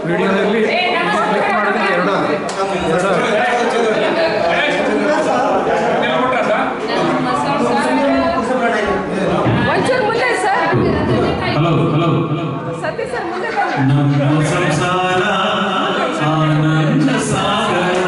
ವಿಡಿಯೋದಲ್ಲಿ ಕ್ಲಿಕ್ ಮಾಡಿದ್ರೆ ಎರಡು ಹಲೋ ಹಲೋ ಸತೀಶ್ ಸರ್ ಮುಂದೆ ನಮ್ಮ ಸಂಸಾರ ಆನಂದ ಸಾಗರ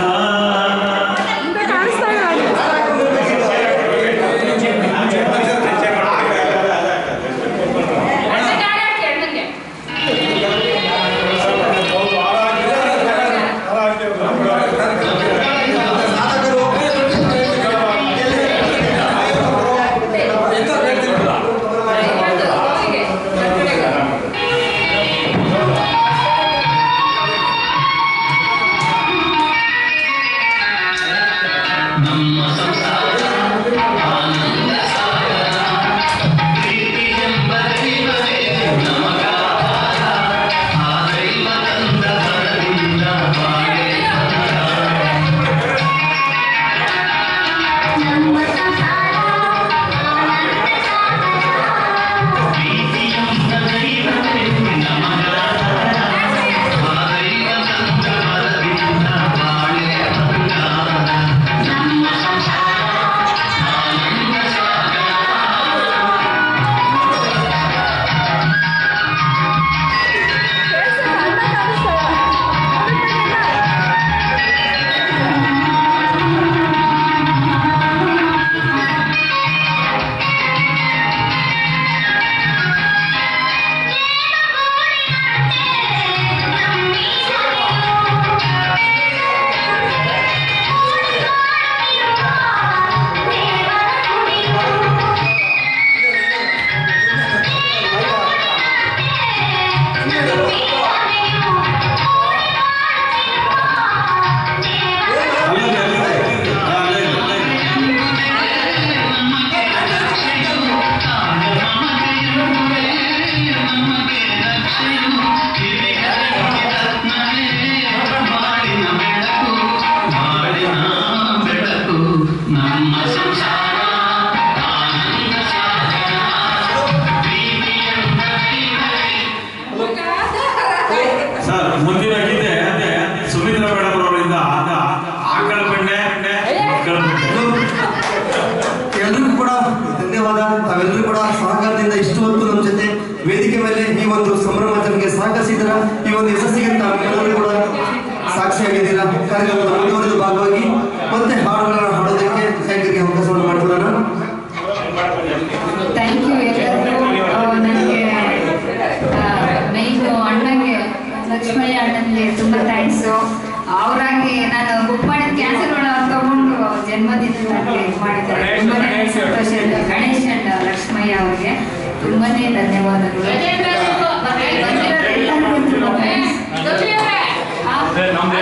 ಮುಂದಿನ ಗೀತೆ ಸುಮಿತ್ರಾ ಮೇಡಮ್ ಅವರಿಂದ ಆಕಳ ಬೆಣ್ಣೆ ಎಲ್ಲರಿಗೂ ಕೂಡ ಧನ್ಯವಾದ. ತಾವೆಲ್ಲರೂ ಕೂಡ ಸಹಕಾರದಿಂದ ಇಷ್ಟು ಹೊತ್ತು ನಮ್ಮ ಜೊತೆ ವೇದಿಕೆ ಮೇಲೆ ಈ ಒಂದು ಸಂಭ್ರಮಾಚರಣೆಗೆ ಸಹಕರಿಸಿದ್ರ ಈ ಒಂದು ಯಶಸ್ಸಿಗೆ ತಾವೆಲ್ಲರೂ ಕೂಡ ಸಾಕ್ಷಿಯಾಗಿದ್ದೀರಾ. ಕಾರ್ಯಕ್ರಮದ ಮುಂದುವರೆದ ಭಾಗವಾಗಿ ಮತ್ತೆ ಹಾಡುಗಳನ್ನು ಹಾಡೋದಕ್ಕೆ ಗಾಯಕರಿಗೆ ಅವಕಾಶವನ್ನು ಮಾಡಿಕೊಡೋಣ. ಥ್ಯಾಂಕ್ ಯು ಎಲ್ಲರಿಗೂ. ನನಗೆ ಮೈನು ಅಣ್ಣಗೆ ಲಕ್ಷ್ಮಯ್ಯ ಅಣ್ಣನಿಗೆ ತುಂಬ ಥ್ಯಾಂಕ್ಸು. ಅವರಾಗಿ ನಾನು ಬುಕ್ ಮಾಡಿದ ಕ್ಯಾನ್ಸಲ್ ತಗೊಂಡು ಜನ್ಮದಿನ ನನಗೆ ಇದು ಮಾಡಿದ್ದಾರೆ. ತುಂಬನೇ ಸಂತೋಷ. ಗಣೇಶ್ ಅಂಡ್ ಲಕ್ಷ್ಮಯ್ಯ ಅವರಿಗೆ ತುಂಬನೇ ಧನ್ಯವಾದಗಳು. ಮತ್ತೆ ಬಂದಿರೋರೆಲ್ಲರಿಗೂ ತುಂಬ ಥ್ಯಾಂಕ್ಸ್. ಅಷ್ಟೇ ನಾನು ಬಂದು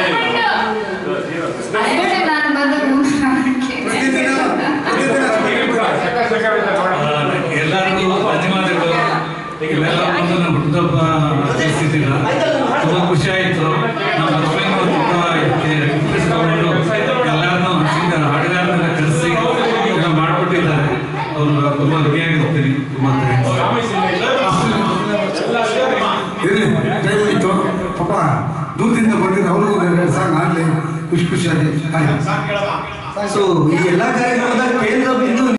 ಎಲ್ಲರಿಗೂ ಧನ್ಯವಾದಗಳು. ಇವೆಲ್ಲ ಬಂದು ನಮ್ಮ ಹುಟ್ಟುಹಬ್ಬ ಆಚರಿಸಿದ್ದೀರ, ತುಂಬ ಖುಷಿ ಆಯಿತು. ನಮ್ಮ ಲಕ್ಷ್ಮೀನವರು ತುಂಬ ಎಲ್ಲರನ್ನೂ ಹಾಡುಗಾರರನ್ನ ಕರೆಸಿ ಮಾಡಿಕೊಟ್ಟಿದ್ದಾರೆ. ಅವರು ತುಂಬ ಋಣಿಯಾಗಿರ್ತೀನಿ. ತುಂಬ ಇರಲಿ, ಟೈಮ್ ಇತ್ತು ಪಾಪ, ದೂರದಿಂದ ಬಂದಿದ್ದು ಅವ್ರಿಗೂ ಸಾಂಗ್ ಆಗಲಿ ಖುಷಿಯಾಗಿ. ಸೊ ಈ ಎಲ್ಲ ಕಾರ್ಯಕ್ರಮದ ಕೇಂದ್ರ ಬಿಂದು